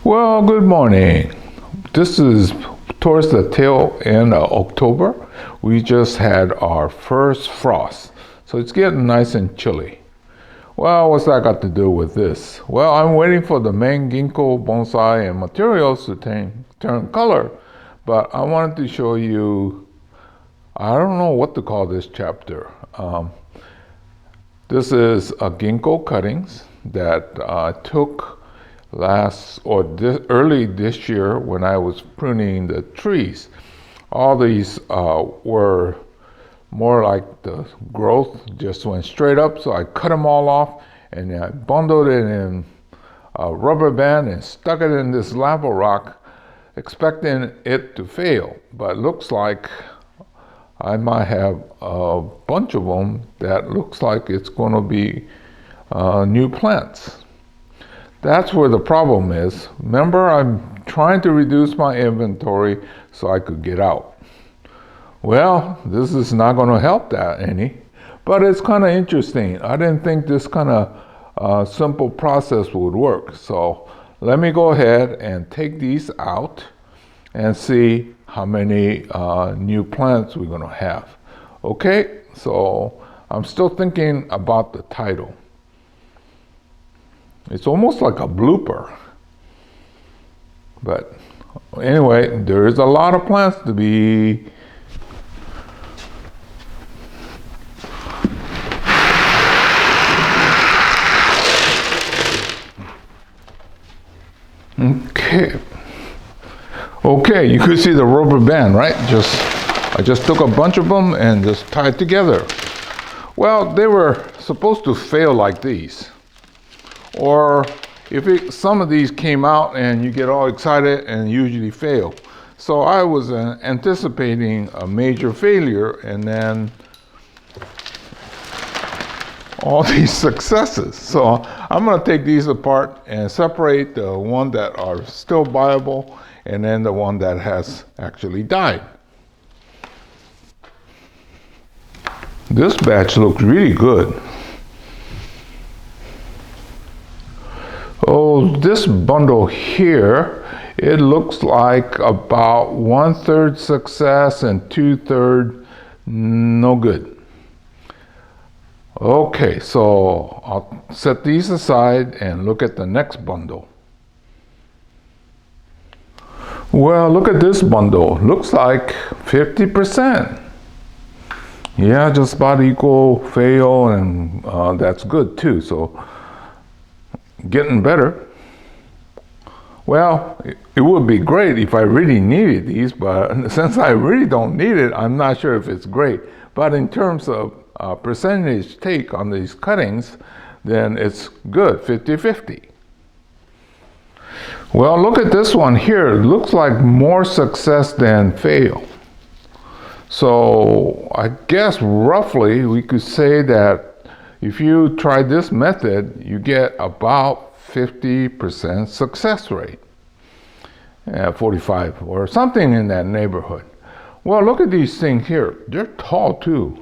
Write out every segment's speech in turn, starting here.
Well, good morning. This is towards the tail end of October. We just had our first frost, so it's getting nice and chilly. Well, what's that got to do with this? Well, I'm waiting for the main Ginkgo bonsai and materials to turn color, but I wanted to show you, I don't know what to call this chapter. This is a Ginkgo cuttings that I took early this year when I was pruning the trees. All these were more like the growth just went straight up, so I cut them all off and I bundled it in a rubber band and stuck it in this lava rock, expecting it to fail. But it looks like I might have a bunch of them that looks like it's going to be new plants. That's where the problem is. Remember, I'm trying to reduce my inventory so I could get out. Well, this is not going to help that any, but it's kind of interesting. I didn't think this kind of simple process would work. So let me go ahead and take these out and see how many new plants we're going to have. Okay, so I'm still thinking about the title. It's almost like a blooper. But anyway, there is a lot of plants to be. Okay, you could see the rubber band, right? I just took a bunch of them and just tied together. Well, they were supposed to fail like these. Or if some of these came out and you get all excited and usually fail. So I was anticipating a major failure and then all these successes. So I'm going to take these apart and separate the one that are still viable and then the one that has actually died. This batch looks really good. Oh, this bundle here, it looks like about 1/3 success and 2/3 no good. Okay, so I'll set these aside and look at the next bundle. Well, look at this bundle. Looks like 50%. Yeah, just about equal fail, and that's good too. So getting better. Well, it would be great if I really needed these, but since I really don't need it, I'm not sure if it's great. But in terms of percentage take on these cuttings, then it's good, 50-50. Well, look at this one here. It looks like more success than fail. So I guess roughly we could say that if you try this method, you get about 50% success rate, 45 or something in that neighborhood. Well, look at these things here. They're tall too.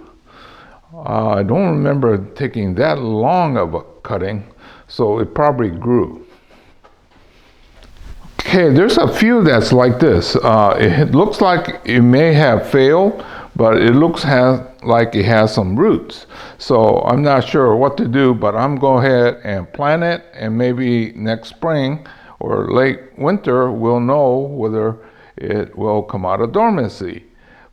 I don't remember taking that long of a cutting, so it probably grew. Okay, there's a few that's like this. It looks like it may have failed, but it looks like it has some roots. So I'm not sure what to do, but I'm going to go ahead and plant it, and maybe next spring or late winter we'll know whether it will come out of dormancy.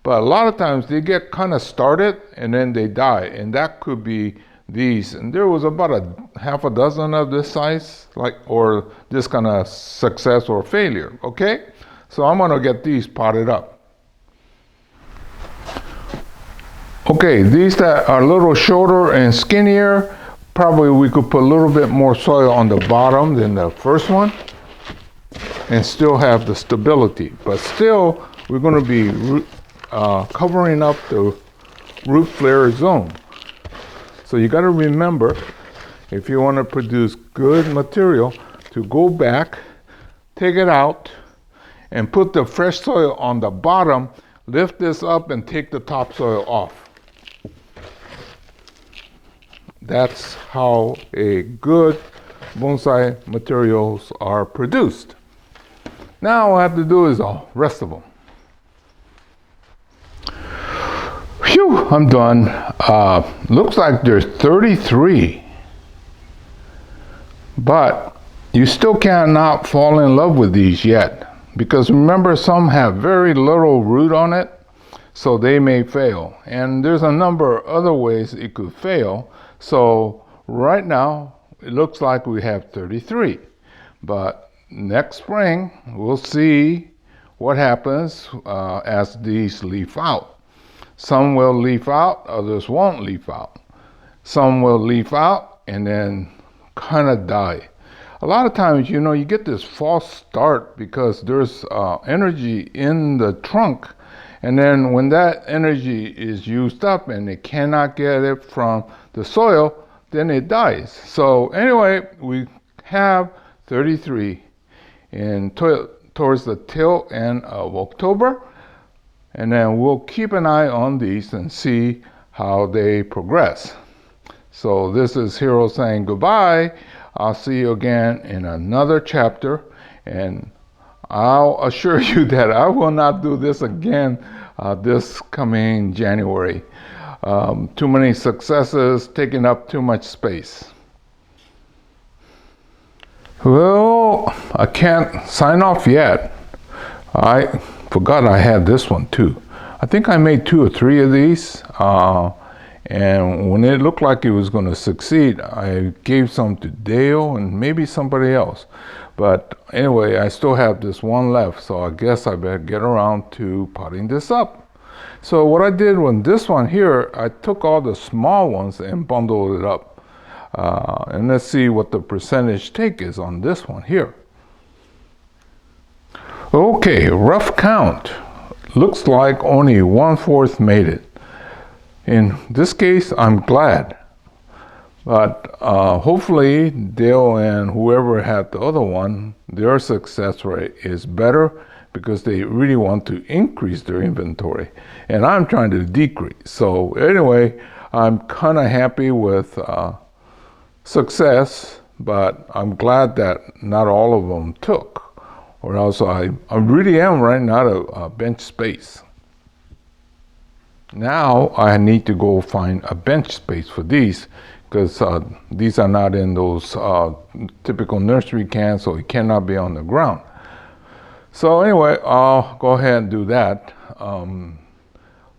But a lot of times they get kind of started and then they die, and that could be these. And there was about a half a dozen of this size, or this kind of success or failure. Okay, so I'm going to get these potted up. Okay, these that are a little shorter and skinnier, probably we could put a little bit more soil on the bottom than the first one and still have the stability. But still, we're going to be covering up the root flare zone. So you got to remember, if you want to produce good material, to go back, take it out, and put the fresh soil on the bottom, lift this up and take the topsoil off. That's how a good bonsai materials are produced. Now all I have to do is the rest of them. Phew, I'm done. Looks like there's 33. But you still cannot fall in love with these yet. Because remember, some have very little root on it, so they may fail. And there's a number of other ways it could fail. So right now, it looks like we have 33. But next spring, we'll see what happens as these leaf out. Some will leaf out, others won't leaf out. Some will leaf out and then kind of die. A lot of times, you know, you get this false start because there's energy in the trunk, and then when that energy is used up and it cannot get it from the soil, then it dies. So anyway, we have 33 towards the tail end of October, and then we'll keep an eye on these and see how they progress. So this is Hero saying goodbye. I'll see you again in another chapter, and I'll assure you that I will not do this again this coming January. Too many successes, taking up too much space. Well, I can't sign off yet. I forgot I had this one too. I think I made 2 or 3 of these. And when it looked like it was going to succeed, I gave some to Dale and maybe somebody else. But anyway, I still have this one left, so I guess I better get around to potting this up. So what I did with this one here, I took all the small ones and bundled it up. And let's see what the percentage take is on this one here. Okay, rough count. Looks like only 1/4 made it. In this case, I'm glad. But hopefully Dale and whoever had the other one, their success rate is better because they really want to increase their inventory. And I'm trying to decrease. So anyway, I'm kind of happy with success, but I'm glad that not all of them took. Or else I really am running out of bench space. Now I need to go find a bench space for these because these are not in those typical nursery cans, so it cannot be on the ground. So anyway, I'll go ahead and do that.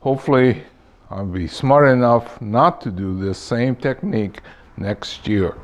Hopefully I'll be smart enough not to do this same technique next year.